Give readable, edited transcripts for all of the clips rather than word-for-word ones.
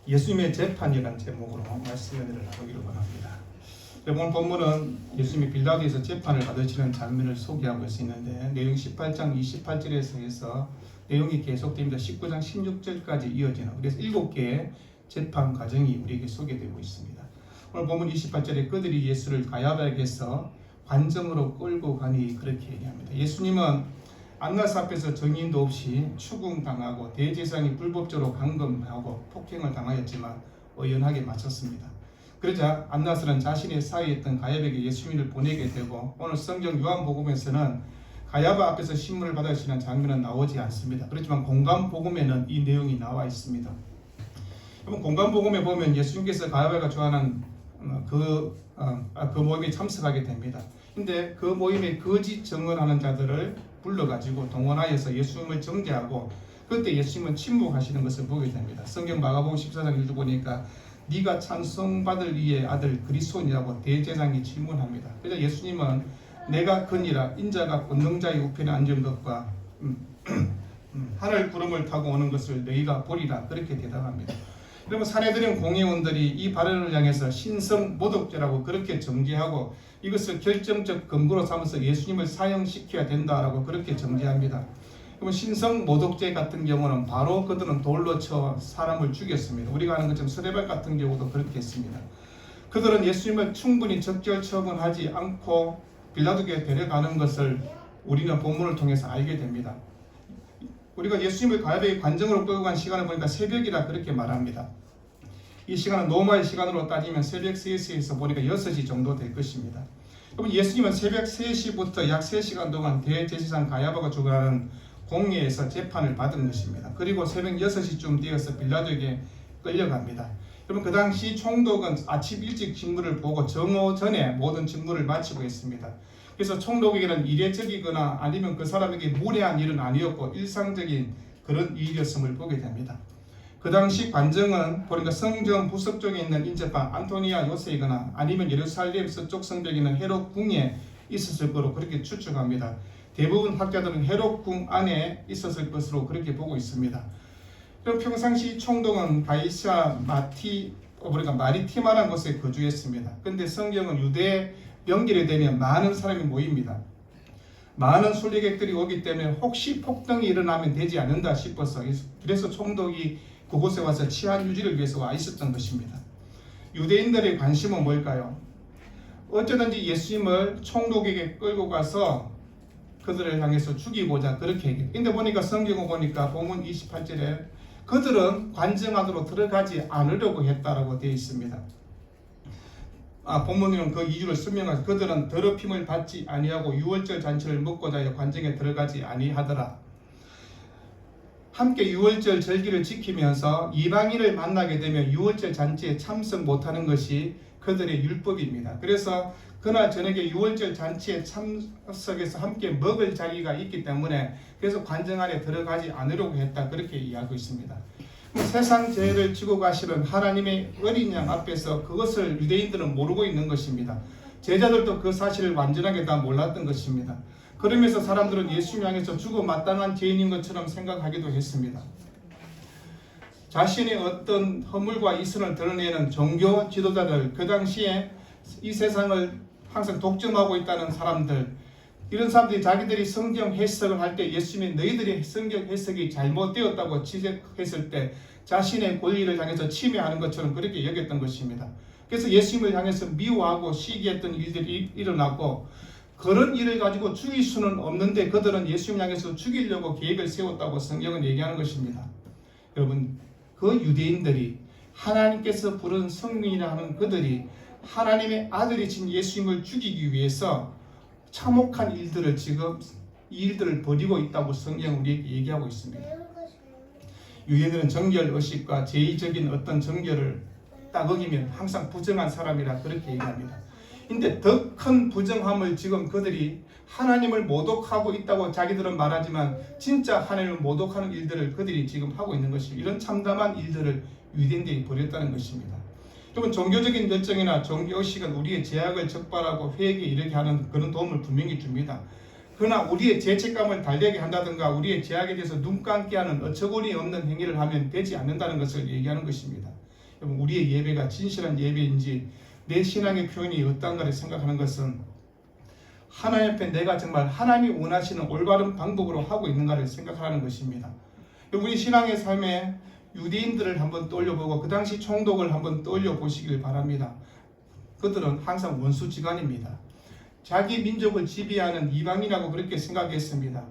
예수님의 재판이라는 제목으로 말씀 연회를 나누기를 원합니다. 오늘 본문은 예수님이 빌라도에서 재판을 받으시는 장면을 소개하고 있는데 내용 18장 28절에서 해서 내용이 계속됩니다. 19장 16절까지 이어지는 그래서 7개의 재판 과정이 우리에게 소개되고 있습니다. 오늘 본문 28절에 그들이 예수를 가야바에게서 관정으로 끌고 가니 그렇게 얘기합니다. 예수님은 안나스 앞에서 증인도 없이 추궁당하고 대제사장이 불법적으로 감금하고 폭행을 당하였지만 의연하게 마쳤습니다. 그러자 안나스는 자신의 사이에 있던 가야바에게 예수님을 보내게 되고 오늘 성경 요한복음에서는 가야바 앞에서 신문을 받으시는 장면은 나오지 않습니다. 그렇지만 공관복음에는 이 내용이 나와 있습니다. 여러분 공관복음에 보면 예수님께서 가야바가 좋아하는 그 모임에 참석하게 됩니다. 근데 그 모임에 거짓 증언하는 자들을 불러가지고 동원하여서 예수님을 정죄하고 그때 예수님은 침묵하시는 것을 보게 됩니다. 성경 마가복음 14장 1절 보니까 네가 찬송받을 이의 아들 그리스도니라고 대제사장이 질문합니다. 그래서 예수님은 내가 그니라 인자가 권능자의 우편에 앉은 것과 하늘 구름을 타고 오는 것을 너희가 보리라 그렇게 대답합니다. 그러면 산헤드린 공의원들이 이 발언을 향해서 신성 모독죄라고 그렇게 정죄하고 이것을 결정적 근거로 삼아서 예수님을 사형시켜야 된다라고 그렇게 정죄합니다. 그러면 신성 모독죄 같은 경우는 바로 그들은 돌로 쳐 사람을 죽였습니다. 우리가 아는 것처럼 스데반 같은 경우도 그렇게 했습니다. 그들은 예수님을 충분히 적절 처분하지 않고 빌라도에게 데려가는 것을 우리는 본문을 통해서 알게 됩니다. 우리가 예수님을 가야바의 관정으로 끌고 간 시간을 보니까 새벽이라 그렇게 말합니다. 이 시간은 로마의 시간으로 따지면 새벽 3시에서 보니까 6시 정도 될 것입니다. 그럼 예수님은 새벽 3시부터 약 3시간 동안 대제사장 가야바가 주관하는 공회에서 재판을 받은 것입니다. 그리고 새벽 6시쯤 되어서 빌라도에게 끌려갑니다. 그러면 그 당시 총독은 아침 일찍 직무를 보고 정오 전에 모든 직무를 마치고 있습니다. 그래서 총독에게는 이례적이거나 아니면 그 사람에게 무례한 일은 아니었고 일상적인 그런 일이었음을 보게 됩니다. 그 당시 관정은 보니까 성전 부석 쪽에 있는 인접한 안토니아 요새이거나 아니면 예루살렘 서쪽 성벽에 있는 헤롯 궁에 있었을 거로 그렇게 추측합니다. 대부분 학자들은 헤롯 궁 안에 있었을 것으로 그렇게 보고 있습니다. 그리고 평상시 총독은 바이샤 마리티마라는 곳에 거주했습니다. 그런데 성경은 유대 명절이 되면 많은 사람이 모입니다. 많은 순례객들이 오기 때문에 혹시 폭동이 일어나면 되지 않는다 싶어서 그래서 총독이 그곳에 와서 치안 유지를 위해서 와 있었던 것입니다. 유대인들의 관심은 뭘까요? 어쩌든지 예수님을 총독에게 끌고 가서 그들을 향해서 죽이고자 그렇게 얘기해요. 근데 보니까 성경을 보니까 본문 28절에 그들은 관정 안으로 들어가지 않으려고 했다라고 되어 있습니다. 본문에는 그 이유를 설명하서 그들은 더럽힘을 받지 아니하고 유월절 잔치를 먹고자 하여 관정에 들어가지 아니하더라. 함께 유월절 절기를 지키면서 이방인을 만나게 되면 유월절 잔치에 참석 못하는 것이 그들의 율법입니다. 그래서 그날 저녁에 유월절 잔치에 참석해서 함께 먹을 자리가 있기 때문에 그래서 관정 안에 들어가지 않으려고 했다 그렇게 이야기하고 있습니다. 세상 죄를 지고 가시는 하나님의 어린 양 앞에서 그것을 유대인들은 모르고 있는 것입니다. 제자들도 그 사실을 완전하게 다 몰랐던 것입니다. 그러면서 사람들은 예수님 향해서 죽어 마땅한 죄인인 것처럼 생각하기도 했습니다. 자신의 어떤 허물과 이선을 드러내는 종교 지도자들, 그 당시에 이 세상을 항상 독점하고 있다는 사람들, 이런 사람들이 자기들이 성경 해석을 할 때 예수님이 너희들의 성경 해석이 잘못되었다고 지적했을 때 자신의 권리를 향해서 침해하는 것처럼 그렇게 여겼던 것입니다. 그래서 예수님을 향해서 미워하고 시기했던 일들이 일어났고 그런 일을 가지고 죽일 수는 없는데 그들은 예수님 향해서 죽이려고 계획을 세웠다고 성경은 얘기하는 것입니다. 여러분, 그 유대인들이 하나님께서 부른 성민이라 하는 그들이 하나님의 아들이신 예수님을 죽이기 위해서 참혹한 일들을 지금 이 일들을 벌이고 있다고 성경은 우리에게 얘기하고 있습니다. 유대인들은 정결의식과 제의적인 어떤 정결을 딱 어기면 항상 부정한 사람이라 그렇게 얘기합니다. 근데 더 큰 부정함을 지금 그들이 하나님을 모독하고 있다고 자기들은 말하지만 진짜 하나님을 모독하는 일들을 그들이 지금 하고 있는 것입니다. 이런 참담한 일들을 유대인들이 벌였다는 것입니다. 여러분, 종교적인 결정이나 종교의식은 우리의 죄악을 적발하고 회개에 이르게 하는 그런 도움을 분명히 줍니다. 그러나 우리의 죄책감을 달래게 한다든가 우리의 죄악에 대해서 눈 감게 하는 어처구니 없는 행위를 하면 되지 않는다는 것을 얘기하는 것입니다. 여러분, 우리의 예배가 진실한 예배인지 내 신앙의 표현이 어떤가를 생각하는 것은 하나님 앞에 내가 정말 하나님이 원하시는 올바른 방법으로 하고 있는가를 생각하는 것입니다. 우리 신앙의 삶에 유대인들을 한번 떠올려보고 그 당시 총독을 한번 떠올려보시길 바랍니다. 그들은 항상 원수지간입니다. 자기 민족을 지배하는 이방인이라고 그렇게 생각했습니다.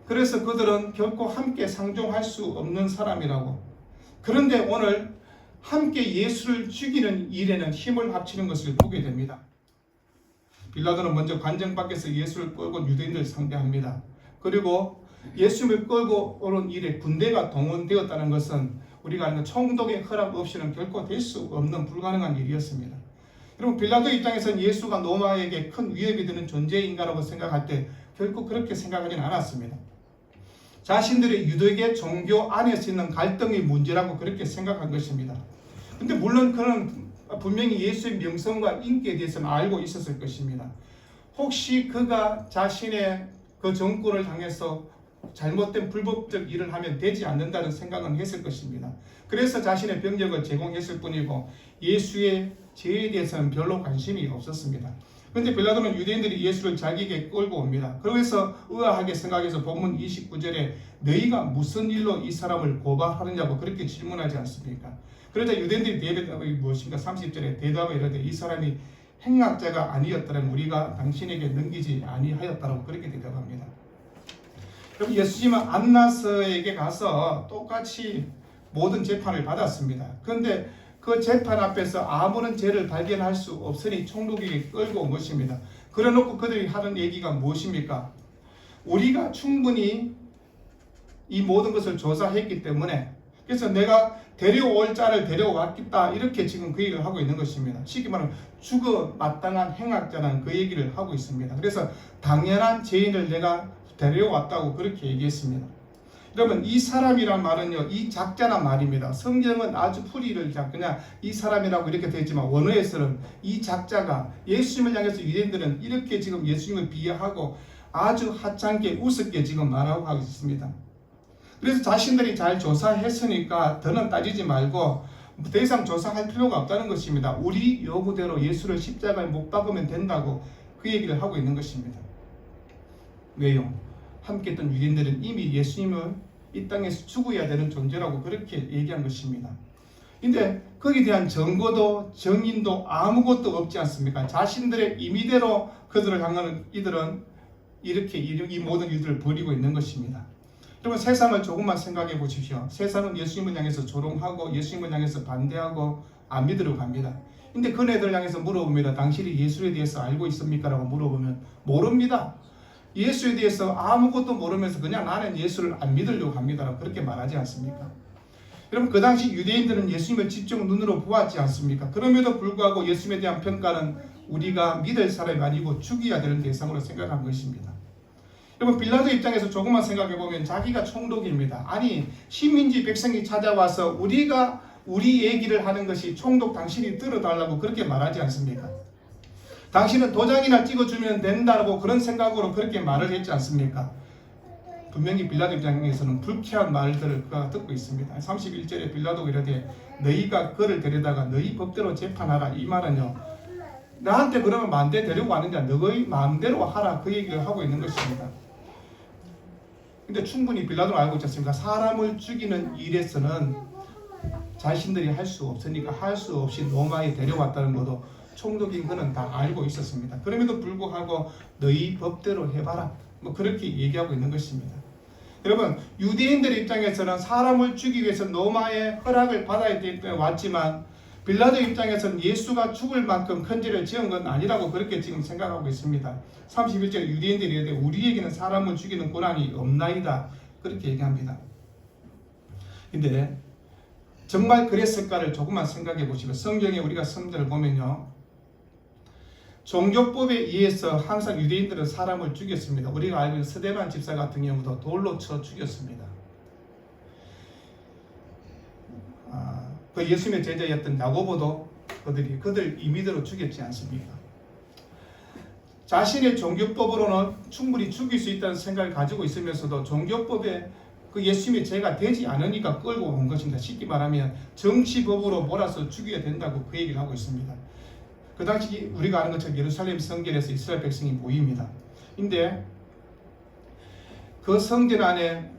그래서 그들은 결코 함께 상종할 수 없는 사람이라고. 그런데 오늘 함께 예수를 죽이는 일에는 힘을 합치는 것을 보게 됩니다. 빌라도는 먼저 관정 밖에서 예수를 끌고 유대인들을 상대합니다. 그리고 예수님을 끌고 오는 일에 군대가 동원되었다는 것은 우리가 아는 총독의 허락 없이는 결코 될 수 없는 불가능한 일이었습니다. 여러분, 빌라도 입장에서는 예수가 로마에게 큰 위협이 되는 존재인가라고 생각할 때 결코 그렇게 생각하지는 않았습니다. 자신들의 유대계 종교 안에서 있는 갈등의 문제라고 그렇게 생각한 것입니다. 근데 물론 그는 분명히 예수의 명성과 인기에 대해서는 알고 있었을 것입니다. 혹시 그가 자신의 그 정권을 향해서 잘못된 불법적 일을 하면 되지 않는다는 생각은 했을 것입니다. 그래서 자신의 병력을 제공했을 뿐이고 예수의 죄에 대해서는 별로 관심이 없었습니다. 그런데 빌라도는 유대인들이 예수를 자기에게 끌고 옵니다. 그래서 의아하게 생각해서 본문 29절에 너희가 무슨 일로 이 사람을 고발하느냐고 그렇게 질문하지 않습니까? 그러자 유대인들이 대답이 무엇인가? 30절에 대답을 이르되 이 사람이 행악자가 아니었더라면 우리가 당신에게 넘기지 아니하였다라고 그렇게 대답합니다. 그럼 예수님은 안나스에게 가서 똑같이 모든 재판을 받았습니다. 그런데 그 재판 앞에서 아무런 죄를 발견할 수 없으니 총독에게 끌고 온 것입니다. 그래놓고 그들이 하는 얘기가 무엇입니까? 우리가 충분히 이 모든 것을 조사했기 때문에 그래서 내가 데려올 자를 데려왔겠다 이렇게 지금 그 얘기를 하고 있는 것입니다. 쉽게 말하면 죽어 마땅한 행악자라는 그 얘기를 하고 있습니다. 그래서 당연한 죄인을 내가 데려왔다고 그렇게 얘기했습니다. 여러분, 이 사람이란 말은요, 이 작자란 말입니다. 성경은 아주 풀이를 그냥 이 사람이라고 이렇게 되어 있지만 원어에서는 이 작자가 예수님을 향해서 유대인들은 이렇게 지금 예수님을 비하하고 아주 하찮게 우습게 지금 말하고 하고 있습니다. 그래서 자신들이 잘 조사했으니까 더는 따지지 말고 더 이상 조사할 필요가 없다는 것입니다. 우리 요구대로 예수를 십자가에 못 박으면 된다고 그 얘기를 하고 있는 것입니다. 왜요? 함께 했던 유대인들은 이미 예수님을 이 땅에서 죽어야 되는 존재라고 그렇게 얘기한 것입니다. 근데 거기에 대한 증거도 정인도 아무것도 없지 않습니까? 자신들의 임의대로 그들을 향하는 이들은 이렇게 이 모든 일들을 벌이고 있는 것입니다. 여러분, 세상을 조금만 생각해 보십시오. 세상은 예수님을 향해서 조롱하고 예수님을 향해서 반대하고 안 믿으러 갑니다. 근데 그네들 향해서 물어봅니다. 당신이 예수에 대해서 알고 있습니까? 라고 물어보면 모릅니다. 예수에 대해서 아무것도 모르면서 그냥 나는 예수를 안 믿으려고 합니다. 그렇게 말하지 않습니까? 여러분, 그 당시 유대인들은 예수님을 직접 눈으로 보았지 않습니까? 그럼에도 불구하고 예수님에 대한 평가는 우리가 믿을 사람이 아니고 죽여야 되는 대상으로 생각한 것입니다. 여러분, 빌라도 입장에서 조금만 생각해 보면 자기가 총독입니다. 아니, 시민지 백성이 찾아와서 우리 얘기를 하는 것이 총독 당신이 들어달라고 그렇게 말하지 않습니까? 당신은 도장이나 찍어주면 된다고 그런 생각으로 그렇게 말을 했지 않습니까? 분명히 빌라도 입장에서는 불쾌한 말들을 그가 듣고 있습니다. 31절에 빌라도가 이르되 너희가 그를 데려다가 너희 법대로 재판하라. 이 말은요, 나한테 그러면 마음대로 데리고 왔는데 너희 마음대로 하라 그 얘기를 하고 있는 것입니다. 근데 충분히 빌라도는 알고 있지 않습니까? 사람을 죽이는 일에서는 자신들이 할 수 없으니까 할 수 없이 로마에 데려왔다는 것도 총독인 그는 다 알고 있었습니다. 그럼에도 불구하고 너희 법대로 해봐라 뭐 그렇게 얘기하고 있는 것입니다. 여러분, 유대인들 입장에서는 사람을 죽이기 위해서 로마의 허락을 받아야 되기 때문에 왔지만 빌라도 입장에서는 예수가 죽을 만큼 큰 죄를 지은 건 아니라고 그렇게 지금 생각하고 있습니다. 31절 유대인들이 이르되 우리에게는 사람을 죽이는 권한이 없나이다 그렇게 얘기합니다. 근데 정말 그랬을까를 조금만 생각해 보시면 성경에 우리가 성경을 보면요, 종교법에 의해서 항상 유대인들은 사람을 죽였습니다. 우리가 알고 있는 스데반 집사 같은 경우도 돌로 쳐 죽였습니다. 그 예수님의 제자였던 야고보도 그들 임의대로 죽였지 않습니까? 자신의 종교법으로는 충분히 죽일 수 있다는 생각을 가지고 있으면서도 종교법에 그 예수님의 죄가 되지 않으니까 끌고 온 것입니다. 쉽게 말하면 정치법으로 몰아서 죽여야 된다고 그 얘기를 하고 있습니다. 그 당시 우리가 아는 것처럼 예루살렘 성전에서 이스라엘 백성이 모입니다. 근데 그 성전 안에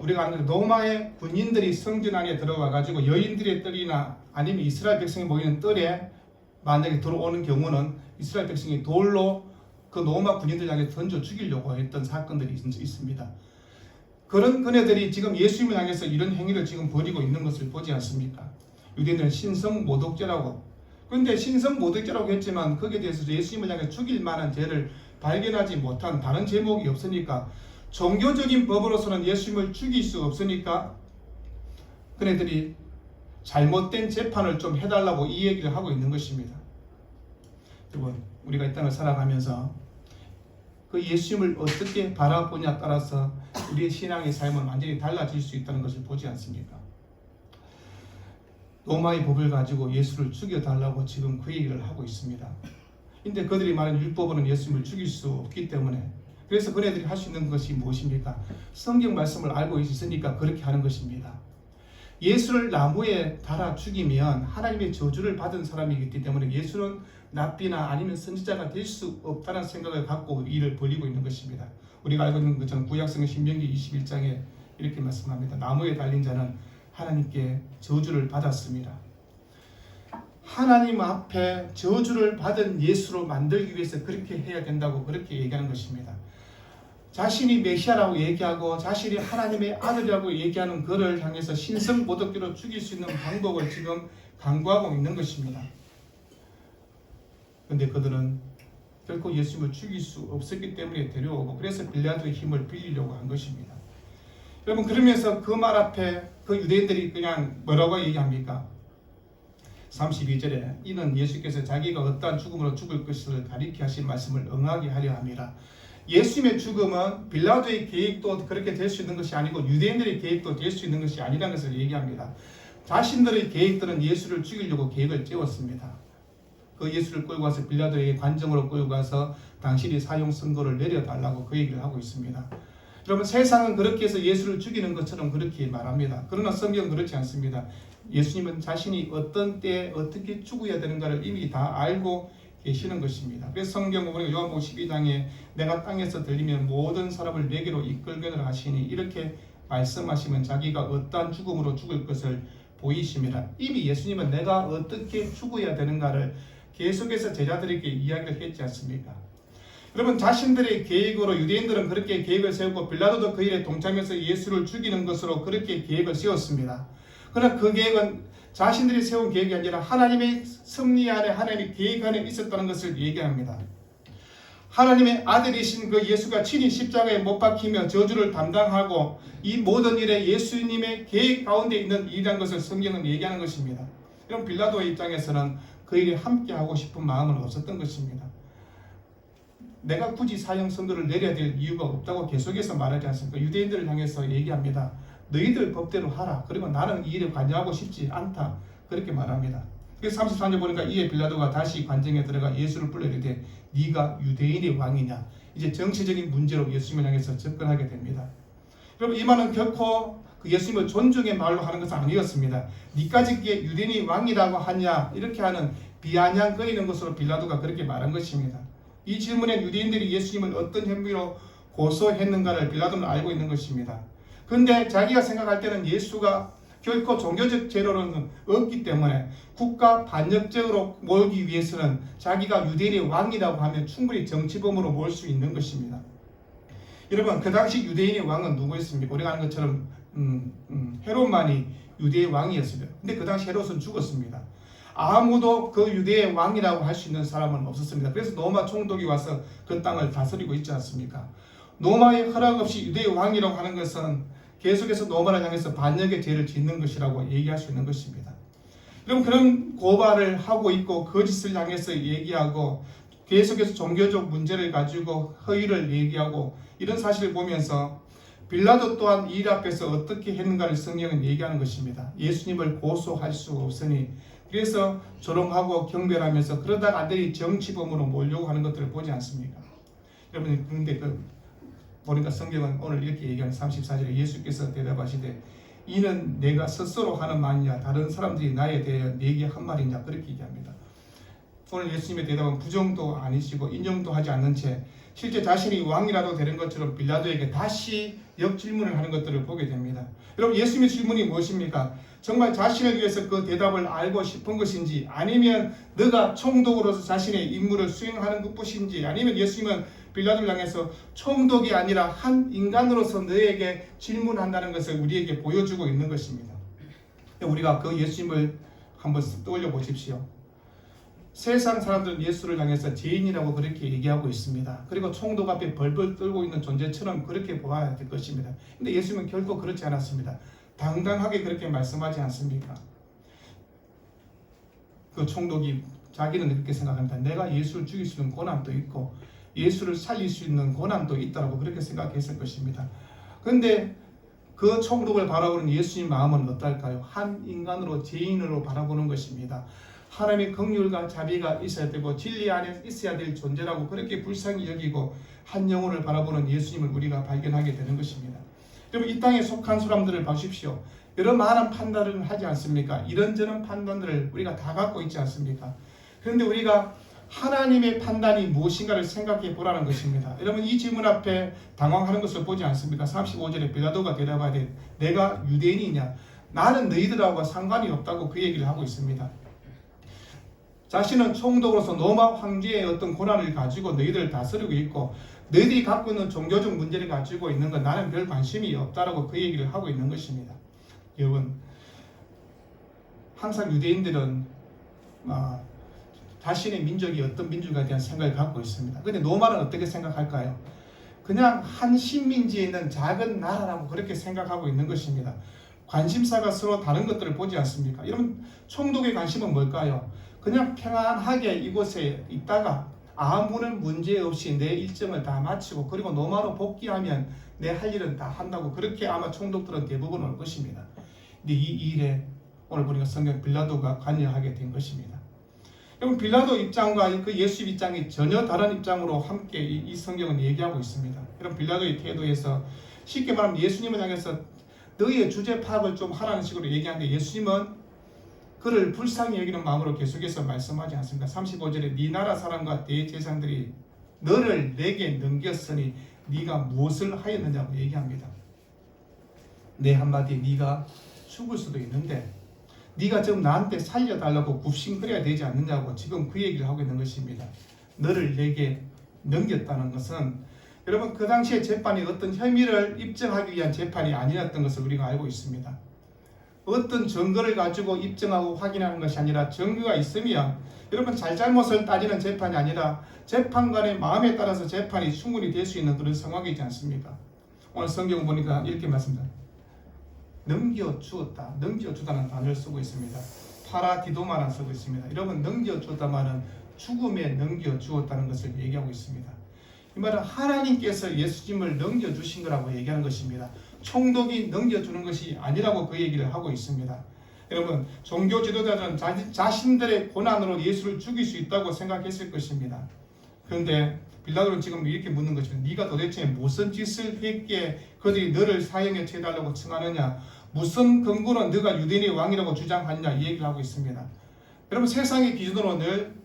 우리가 아는 로마의 군인들이 성전 안에 들어와 가지고 여인들의 뜰이나 아니면 이스라엘 백성이 모이는 뜰에 만약에 들어오는 경우는 이스라엘 백성이 돌로 그 로마 군인들 향해 던져 죽이려고 했던 사건들이 있습니다. 그런 그네들이 지금 예수님을 향해서 이런 행위를 지금 벌이고 있는 것을 보지 않습니까? 유대인들은 신성모독죄라고. 그런데 신성모독죄라고 했지만 거기에 대해서 예수님을 향해 죽일 만한 죄를 발견하지 못한 다른 제목이 없으니까, 종교적인 법으로서는 예수님을 죽일 수 없으니까 그네들이 잘못된 재판을 좀 해달라고 이 얘기를 하고 있는 것입니다. 여러분, 우리가 이 땅을 살아가면서 그 예수님을 어떻게 바라보냐에 따라서 우리의 신앙의 삶은 완전히 달라질 수 있다는 것을 보지 않습니까? 로마의 법을 가지고 예수를 죽여달라고 지금 그 얘기를 하고 있습니다. 근데 그들이 말하는 율법으로는 예수님을 죽일 수 없기 때문에, 그래서 그네들이 할 수 있는 것이 무엇입니까? 성경 말씀을 알고 있으니까 그렇게 하는 것입니다. 예수를 나무에 달아 죽이면 하나님의 저주를 받은 사람이기 때문에 예수는 랍비나 아니면 선지자가 될 수 없다는 생각을 갖고 일을 벌이고 있는 것입니다. 우리가 알고 있는 것처럼 구약성경 신명기 21장에 이렇게 말씀합니다. 나무에 달린 자는 하나님께 저주를 받았습니다. 하나님 앞에 저주를 받은 예수로 만들기 위해서 그렇게 해야 된다고 그렇게 얘기하는 것입니다. 자신이 메시아라고 얘기하고 자신이 하나님의 아들이라고 얘기하는 그를 향해서 신성모독죄로 죽일 수 있는 방법을 지금 강구하고 있는 것입니다. 그런데 그들은 결코 예수님을 죽일 수 없었기 때문에 데려오고, 그래서 빌라도의 힘을 빌리려고 한 것입니다. 여러분, 그러면서 그 말 앞에 그 유대인들이 그냥 뭐라고 얘기합니까? 32절에 이는 예수께서 자기가 어떠한 죽음으로 죽을 것을 가리켜 하신 말씀을 응하게 하려 함이라. 예수님의 죽음은 빌라도의 계획도 그렇게 될 수 있는 것이 아니고 유대인들의 계획도 될 수 있는 것이 아니라는 것을 얘기합니다. 자신들의 계획들은 예수를 죽이려고 계획을 세웠습니다. 그 예수를 끌고 가서 빌라도에게 관정으로 끌고 가서 당신이 사형 선고를 내려달라고 그 얘기를 하고 있습니다. 여러분, 세상은 그렇게 해서 예수를 죽이는 것처럼 그렇게 말합니다. 그러나 성경은 그렇지 않습니다. 예수님은 자신이 어떤 때에 어떻게 죽어야 되는가를 이미 다 알고 계시는 것입니다. 그래서 성경 보면 요한복음 12장에 내가 땅에서 들리면 모든 사람을 내게로 이끌게를 하시니 이렇게 말씀하시면 자기가 어떠한 죽음으로 죽을 것을 보이심이라. 이미 예수님은 내가 어떻게 죽어야 되는가를 계속해서 제자들에게 이야기를 했지 않습니까? 여러분, 자신들의 계획으로 유대인들은 그렇게 계획을 세웠고 빌라도도 그 일에 동참해서 예수를 죽이는 것으로 그렇게 계획을 세웠습니다. 그러나 그 계획은 자신들이 세운 계획이 아니라 하나님의 섭리 안에, 하나님의 계획 안에 있었다는 것을 얘기합니다. 하나님의 아들이신 그 예수가 친히 십자가에 못 박히며 저주를 담당하고 이 모든 일에 예수님의 계획 가운데 있는 일이라는 것을 성경은 얘기하는 것입니다. 이런 빌라도의 입장에서는 그 일에 함께하고 싶은 마음은 없었던 것입니다. 내가 굳이 사형 선고를 내려야 될 이유가 없다고 계속해서 말하지 않습니까? 유대인들을 향해서 얘기합니다. 너희들 법대로 하라. 그리고 나는 이 일에 관여하고 싶지 않다. 그렇게 말합니다. 그래서 33절 보니까 이에 빌라도가 다시 관정에 들어가 예수를 불러 이르되 네가 유대인의 왕이냐. 이제 정치적인 문제로 예수님을 향해서 접근하게 됩니다. 여러분, 이 말은 결코 그 예수님을 존중의 말로 하는 것은 아니었습니다. 니까지 그게 유대인의 왕이라고 하냐 이렇게 하는 비아냥거리는 것으로 빌라도가 그렇게 말한 것입니다. 이 질문에 유대인들이 예수님을 어떤 혐의로 고소했는가를 빌라도는 알고 있는 것입니다. 그런데 자기가 생각할 때는 예수가 결코 종교적 죄로는 없기 때문에 국가 반역죄로 몰기 위해서는 자기가 유대인의 왕이라고 하면 충분히 정치범으로 몰 수 있는 것입니다. 여러분, 그 당시 유대인의 왕은 누구였습니까? 우리가 아는 것처럼 헤롯만이 유대의 왕이었습니다. 근데 그 당시 헤롯은 죽었습니다. 아무도 그 유대의 왕이라고 할 수 있는 사람은 없었습니다. 그래서 로마 총독이 와서 그 땅을 다스리고 있지 않습니까? 로마의 허락 없이 유대의 왕이라고 하는 것은 계속해서 로마를 향해서 반역의 죄를 짓는 것이라고 얘기할 수 있는 것입니다. 그럼 그런 고발을 하고 있고 거짓을 향해서 얘기하고 계속해서 종교적 문제를 가지고 허위를 얘기하고 이런 사실을 보면서 빌라도 또한 이 일 앞에서 어떻게 했는가를 성경은 얘기하는 것입니다. 예수님을 고소할 수 없으니 그래서 조롱하고 경멸하면서 그러다가 아들이 정치범으로 몰려고 하는 것들을 보지 않습니까? 여러분, 그런데 보니까 성경은 오늘 이렇게 얘기하는 34절에 예수께서 대답하시되 이는 내가 스스로 하는 말이냐 다른 사람들이 나에 대하여 내게 한 말이냐 그렇게 얘기합니다. 오늘 예수님의 대답은 부정도 아니시고 인정도 하지 않는 채 실제 자신이 왕이라도 되는 것처럼 빌라도에게 다시 역질문을 하는 것들을 보게 됩니다. 여러분 예수님의 질문이 무엇입니까? 정말 자신을 위해서 그 대답을 알고 싶은 것인지 아니면 너가 총독으로서 자신의 임무를 수행하는 것뿐인지 아니면 예수님은 빌라도를 향해서 총독이 아니라 한 인간으로서 너에게 질문한다는 것을 우리에게 보여주고 있는 것입니다. 우리가 그 예수님을 한번 떠올려 보십시오. 세상 사람들은 예수를 향해서 죄인이라고 그렇게 얘기하고 있습니다. 그리고 총독 앞에 벌벌 떨고 있는 존재처럼 그렇게 보아야 될 것입니다. 근데 예수님은 결코 그렇지 않았습니다. 당당하게 그렇게 말씀하지 않습니까? 그 총독이 자기는 그렇게 생각합니다. 내가 예수를 죽일 수 있는 권한도 있고 예수를 살릴 수 있는 권한도 있다고 그렇게 생각했을 것입니다. 그런데 그 총독을 바라보는 예수님 마음은 어떨까요? 한 인간으로 죄인으로 바라보는 것입니다. 하나님의 긍휼과 자비가 있어야 되고 진리 안에 있어야 될 존재라고 그렇게 불쌍히 여기고 한 영혼을 바라보는 예수님을 우리가 발견하게 되는 것입니다. 여러분 이 땅에 속한 사람들을 보십시오. 여러 많은 판단을 하지 않습니까? 이런저런 판단들을 우리가 다 갖고 있지 않습니까? 그런데 우리가 하나님의 판단이 무엇인가를 생각해 보라는 것입니다. 여러분 이 질문 앞에 당황하는 것을 보지 않습니까? 35절에 빌라도가 대답하되 내가 유대인이냐? 나는 너희들하고 상관이 없다고 그 얘기를 하고 있습니다. 자신은 총독으로서 로마 황제의 어떤 권한을 가지고 너희들을 다스리고 있고 너희들이 갖고 있는 종교적 문제를 가지고 있는 건 나는 별 관심이 없다라고 그 얘기를 하고 있는 것입니다. 여러분 항상 유대인들은 자신의 민족이 어떤 민족에 대한 생각을 갖고 있습니다. 그런데 로마는 어떻게 생각할까요? 그냥 한 식민지에 있는 작은 나라라고 그렇게 생각하고 있는 것입니다. 관심사가 서로 다른 것들을 보지 않습니까? 여러분 총독의 관심은 뭘까요? 그냥 평안하게 이곳에 있다가 아무런 문제 없이 내 일정을 다 마치고 그리고 로마로 복귀하면 내 할 일은 다 한다고 그렇게 아마 총독들은 대부분 올 것입니다. 근데 이 일에 오늘 보니까 성경 빌라도가 관여하게 된 것입니다. 여러분 빌라도 입장과 그 예수 입장이 전혀 다른 입장으로 함께 이 성경은 얘기하고 있습니다. 여러분 빌라도의 태도에서 쉽게 말하면 예수님을 향해서 너희의 주제 파악을 좀 하라는 식으로 얘기하는데 예수님은 그를 불쌍히 여기는 마음으로 계속해서 말씀하지 않습니다. 35절에 네 나라 사람과 대제사장들이 너를 내게 넘겼으니 네가 무엇을 하였느냐고 얘기합니다. 내 한마디에 네가 죽을 수도 있는데 네가 지금 나한테 살려달라고 굽신거려야 되지 않느냐고 지금 그 얘기를 하고 있는 것입니다. 너를 내게 넘겼다는 것은 여러분 그 당시에 재판이 어떤 혐의를 입증하기 위한 재판이 아니었던 것을 우리가 알고 있습니다. 어떤 증거를 가지고 입증하고 확인하는 것이 아니라 증거가 있으면 여러분 잘잘못을 따지는 재판이 아니라 재판관의 마음에 따라서 재판이 충분히 될 수 있는 그런 상황이지 않습니까? 오늘 성경 보니까 이렇게 말씀합니다. 넘겨주었다. 넘겨주다는 단어를 쓰고 있습니다. 파라디도마라 쓰고 있습니다. 여러분 넘겨주었다 말은 죽음에 넘겨주었다는 것을 얘기하고 있습니다. 이 말은 하나님께서 예수님을 넘겨주신 거라고 얘기하는 것입니다. 총독이 넘겨주는 것이 아니라고 그 얘기를 하고 있습니다. 여러분 종교 지도자들은 자신들의 권한으로 예수를 죽일 수 있다고 생각했을 것입니다. 그런데 빌라도는 지금 이렇게 묻는 것입니다. 네가 도대체 무슨 짓을 했기에 그들이 너를 사형에 처해달라고 청하느냐? 무슨 근거로 네가 유대인의 왕이라고 주장하느냐? 이 얘기를 하고 있습니다. 여러분 세상의 기준으로 늘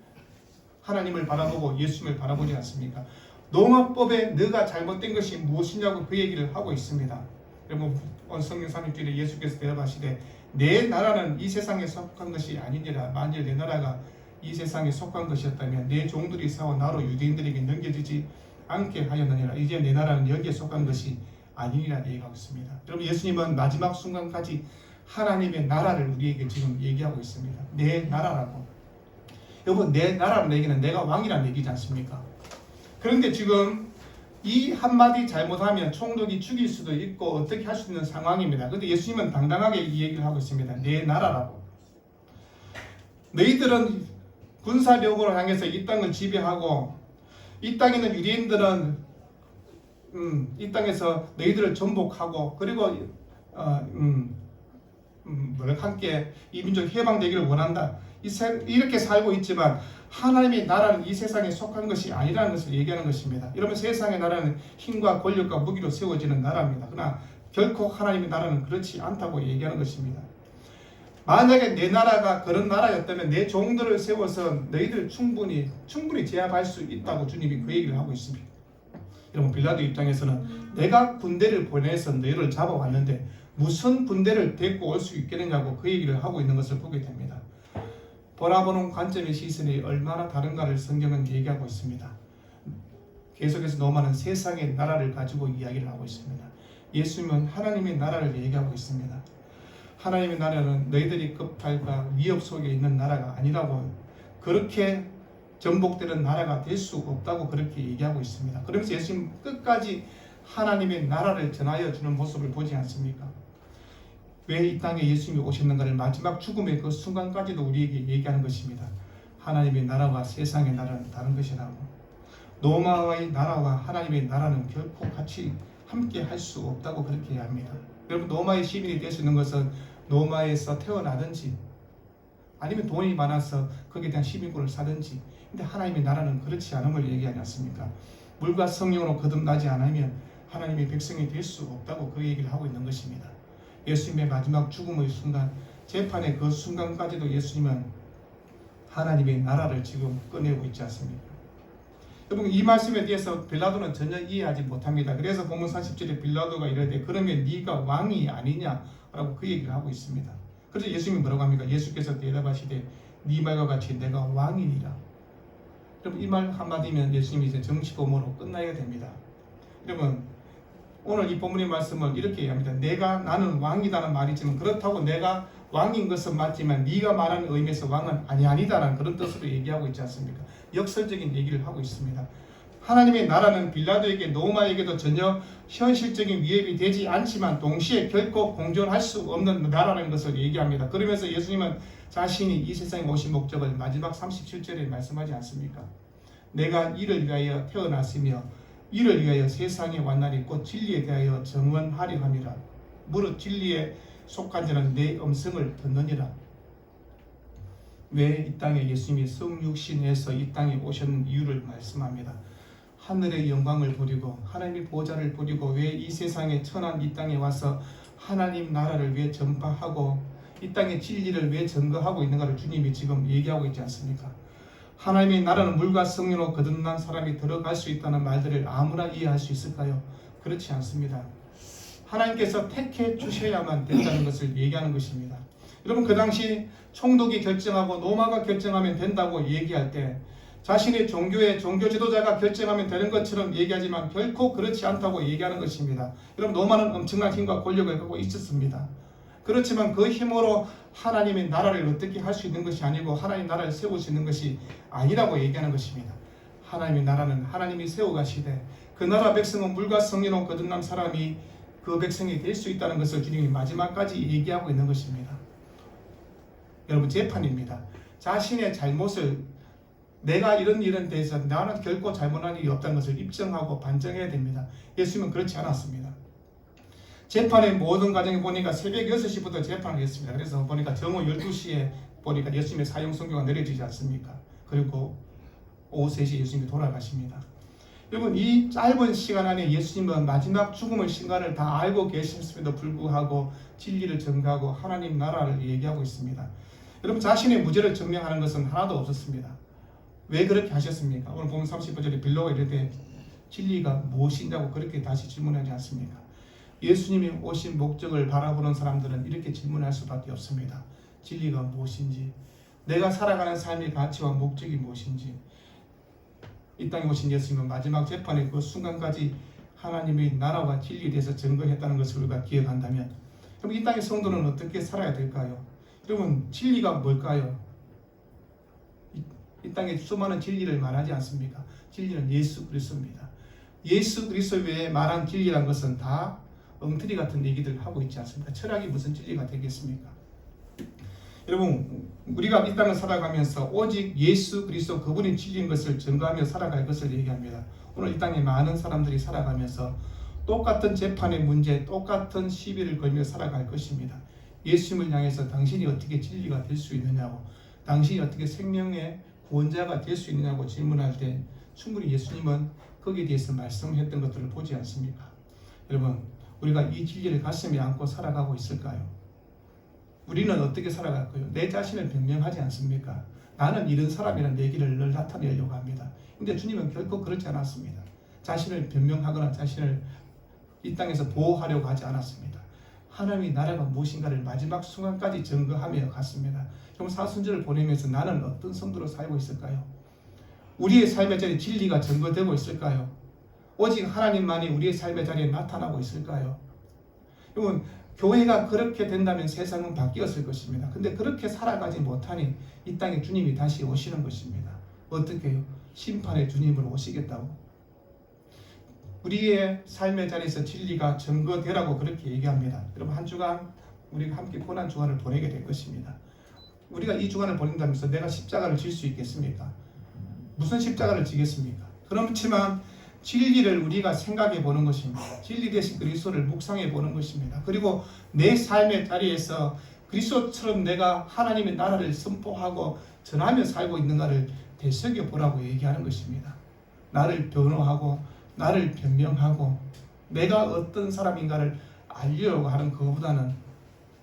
하나님을 바라보고 예수님을 바라보지 않습니까? 로마법에 너가 잘못된 것이 무엇이냐고 그 얘기를 하고 있습니다. 여러분 성경 36절에 예수께서 대답하시되 내 나라는 이 세상에 속한 것이 아니니라. 만일 내 나라가 이 세상에 속한 것이었다면 내 종들이 싸워 나로 유대인들에게 넘겨지지 않게 하였느니라. 이제 내 나라는 여기에 속한 것이 아니니라 얘기하고 있습니다. 여러분 예수님은 마지막 순간까지 하나님의 나라를 우리에게 지금 얘기하고 있습니다. 내 나라라고. 여러분 내 나라라는 얘기는 내가 왕이라는 얘기지 않습니까? 그런데 지금 이 한마디 잘못하면 총독이 죽일 수도 있고 어떻게 할 수 있는 상황입니다. 그런데 예수님은 당당하게 이 얘기를 하고 있습니다. 내 나라라고. 너희들은 군사력으로 향해서 이 땅을 지배하고 이 땅에 있는 유대인들은 이 땅에서 너희들을 전복하고 그리고 함께 이 민족 해방되기를 원한다. 이렇게 살고 있지만 하나님의 나라는 이 세상에 속한 것이 아니라는 것을 얘기하는 것입니다. 이러면 세상의 나라는 힘과 권력과 무기로 세워지는 나라입니다. 그러나 결코 하나님의 나라는 그렇지 않다고 얘기하는 것입니다. 만약에 내 나라가 그런 나라였다면 내 종들을 세워서 너희들 충분히 제압할 수 있다고 주님이 그 얘기를 하고 있습니다. 여러분, 빌라도 입장에서는 내가 군대를 보내서 너희를 잡아왔는데 무슨 군대를 데리고 올 수 있겠느냐고 그 얘기를 하고 있는 것을 보게 됩니다. 바라보는 관점의 시선이 얼마나 다른가를 성경은 얘기하고 있습니다. 계속해서 노마는 세상의 나라를 가지고 이야기를 하고 있습니다. 예수님은 하나님의 나라를 얘기하고 있습니다. 하나님의 나라는 너희들이 급할과 위협 속에 있는 나라가 아니라고, 그렇게 전복되는 나라가 될 수 없다고 그렇게 얘기하고 있습니다. 그러면서 예수님 끝까지 하나님의 나라를 전하여 주는 모습을 보지 않습니까? 왜 이 땅에 예수님이 오셨는가를 마지막 죽음의 그 순간까지도 우리에게 얘기하는 것입니다. 하나님의 나라와 세상의 나라는 다른 것이라고. 노마의 나라와 하나님의 나라는 결코 같이 함께 할 수 없다고 그렇게 합니다. 여러분, 노마의 시민이 될 수 있는 것은 노마에서 태어나든지 아니면 돈이 많아서 거기에 대한 시민권을 사든지, 근데 하나님의 나라는 그렇지 않음을 얘기하지 않습니까? 물과 성령으로 거듭나지 않으면 하나님의 백성이 될 수 없다고 그 얘기를 하고 있는 것입니다. 예수님의 마지막 죽음의 순간, 재판의 그 순간까지도 예수님은 하나님의 나라를 지금 꺼내고 있지 않습니까? 여러분, 이 말씀에 대해서 빌라도는 전혀 이해하지 못합니다. 그래서 본문 40절에 빌라도가 이르되 그러면 네가 왕이 아니냐라고 그 얘기를 하고 있습니다. 그래서 예수님이 뭐라고 합니까? 예수께서 대답하시되 네 말과 같이 내가 왕이니라. 여러분, 이 말 한마디면 예수님이 이제 정치범으로 끝나야 됩니다. 여러분, 오늘 이 본문의 말씀을 이렇게 얘기합니다. 나는 왕이다는 말이지만 그렇다고 내가 왕인 것은 맞지만 네가 말하는 의미에서 왕은 아니다라는 그런 뜻으로 얘기하고 있지 않습니까? 역설적인 얘기를 하고 있습니다. 하나님의 나라는 빌라도에게 노마에게도 전혀 현실적인 위협이 되지 않지만 동시에 결코 공존할 수 없는 나라라는 것을 얘기합니다. 그러면서 예수님은 자신이 이 세상에 오신 목적을 마지막 37절에 말씀하지 않습니까? 내가 이를 위하여 태어났으며 이를 위하여 세상에 왔나니 곧 진리에 대하여 정언하려 함이라. 무릇 진리에 속한 자는 내 음성을 듣느니라. 왜 이 땅에 예수님이 성육신에서 이 땅에 오셨는 이유를 말씀합니다. 하늘의 영광을 버리고 하나님의 보좌를 버리고 왜 이 세상에 천한 이 땅에 와서 하나님 나라를 왜 전파하고 이 땅의 진리를 왜 증거하고 있는가를 주님이 지금 얘기하고 있지 않습니까? 하나님의 나라는 물과 성령으로 거듭난 사람이 들어갈 수 있다는 말들을 아무나 이해할 수 있을까요? 그렇지 않습니다. 하나님께서 택해 주셔야만 된다는 것을 얘기하는 것입니다. 여러분, 그 당시 총독이 결정하고 노마가 결정하면 된다고 얘기할 때 자신의 종교의 종교 지도자가 결정하면 되는 것처럼 얘기하지만 결코 그렇지 않다고 얘기하는 것입니다. 여러분, 노마는 엄청난 힘과 권력을 갖고 있었습니다. 그렇지만 그 힘으로 하나님의 나라를 어떻게 할 수 있는 것이 아니고 하나님의 나라를 세울 수 있는 것이 아니라고 얘기하는 것입니다. 하나님의 나라는 하나님이 세워가시되 그 나라 백성은 물과 성령으로 거듭난 사람이 그 백성이 될 수 있다는 것을 주님이 마지막까지 얘기하고 있는 것입니다. 여러분, 재판입니다. 자신의 잘못을 내가 이런 일에 대해서 나는 결코 잘못한 일이 없다는 것을 입증하고 반증해야 됩니다. 예수님은 그렇지 않았습니다. 재판의 모든 과정에 보니까 새벽 6시부터 재판을 했습니다. 그래서 보니까 정오 12시에 보니까 예수님의 사형 선고가 내려지지 않습니까? 그리고 오후 3시에 예수님이 돌아가십니다. 여러분, 이 짧은 시간 안에 예수님은 마지막 죽음의 순간을 다 알고 계셨음에도 불구하고 진리를 전가하고 하나님 나라를 얘기하고 있습니다. 여러분, 자신의 무죄를 증명하는 것은 하나도 없었습니다. 왜 그렇게 하셨습니까? 오늘 보면 30절에 빌라도가 이르되 진리가 무엇이냐고 그렇게 다시 질문하지 않습니까? 예수님이 오신 목적을 바라보는 사람들은 이렇게 질문할 수밖에 없습니다. 진리가 무엇인지, 내가 살아가는 삶의 가치와 목적이 무엇인지. 이 땅에 오신 예수님은 마지막 재판의 그 순간까지 하나님의 나라와 진리에 대해서 증거했다는 것을 우리가 기억한다면, 그럼 이 땅의 성도는 어떻게 살아야 될까요? 여러분, 진리가 뭘까요? 이 땅에 수많은 진리를 말하지 않습니까? 진리는 예수 그리스도입니다. 예수 그리스도 외에 말한 진리란 것은 다 엉터리 같은 얘기들 하고 있지 않습니까? 철학이 무슨 진리가 되겠습니까? 여러분, 우리가 이 땅을 살아가면서 오직 예수 그리스도 그분이 진리인 것을 증거하며 살아갈 것을 얘기합니다. 오늘 이 땅에 많은 사람들이 살아가면서 똑같은 재판의 문제, 똑같은 시비를 걸며 살아갈 것입니다. 예수님을 향해서 당신이 어떻게 진리가 될 수 있느냐고, 당신이 어떻게 생명의 구원자가 될 수 있느냐고 질문할 때 충분히 예수님은 거기에 대해서 말씀했던 것들을 보지 않습니까? 여러분, 우리가 이 진리를 가슴에 안고 살아가고 있을까요? 우리는 어떻게 살아갈까요? 내 자신을 변명하지 않습니까? 나는 이런 사람이라는 얘기를 늘 나타내려고 합니다. 근데 주님은 결코 그렇지 않았습니다. 자신을 변명하거나 자신을 이 땅에서 보호하려고 하지 않았습니다. 하나님의 나라가 무엇인가를 마지막 순간까지 증거하며 갔습니다. 그럼 사순절을 보내면서 나는 어떤 성도로 살고 있을까요? 우리의 삶의 자리에 진리가 증거되고 있을까요? 오직 하나님만이 우리의 삶의 자리에 나타나고 있을까요? 여러분, 교회가 그렇게 된다면 세상은 바뀌었을 것입니다. 근데 그렇게 살아가지 못하니 이 땅에 주님이 다시 오시는 것입니다. 어떻게 해요? 심판의 주님으로 오시겠다고. 우리의 삶의 자리에서 진리가 증거되라고 그렇게 얘기합니다. 여러분, 한 주간 우리가 함께 고난 주간을 보내게 될 것입니다. 우리가 이 주간을 보낸다면서 내가 십자가를 질 수 있겠습니까? 무슨 십자가를 지겠습니까? 그렇지만 진리를 우리가 생각해 보는 것입니다. 진리 대신 그리스도를 묵상해 보는 것입니다. 그리고 내 삶의 자리에서 그리스도처럼 내가 하나님의 나라를 선포하고 전하며 살고 있는가를 되새겨 보라고 얘기하는 것입니다. 나를 변호하고 나를 변명하고 내가 어떤 사람인가를 알려고 하는 것보다는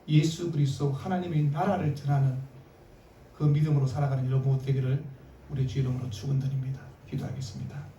예수 그리스도 하나님의 나라를 전하는 그 믿음으로 살아가는 여러분 되기를 우리 주 이름으로 축원드립니다. 기도하겠습니다.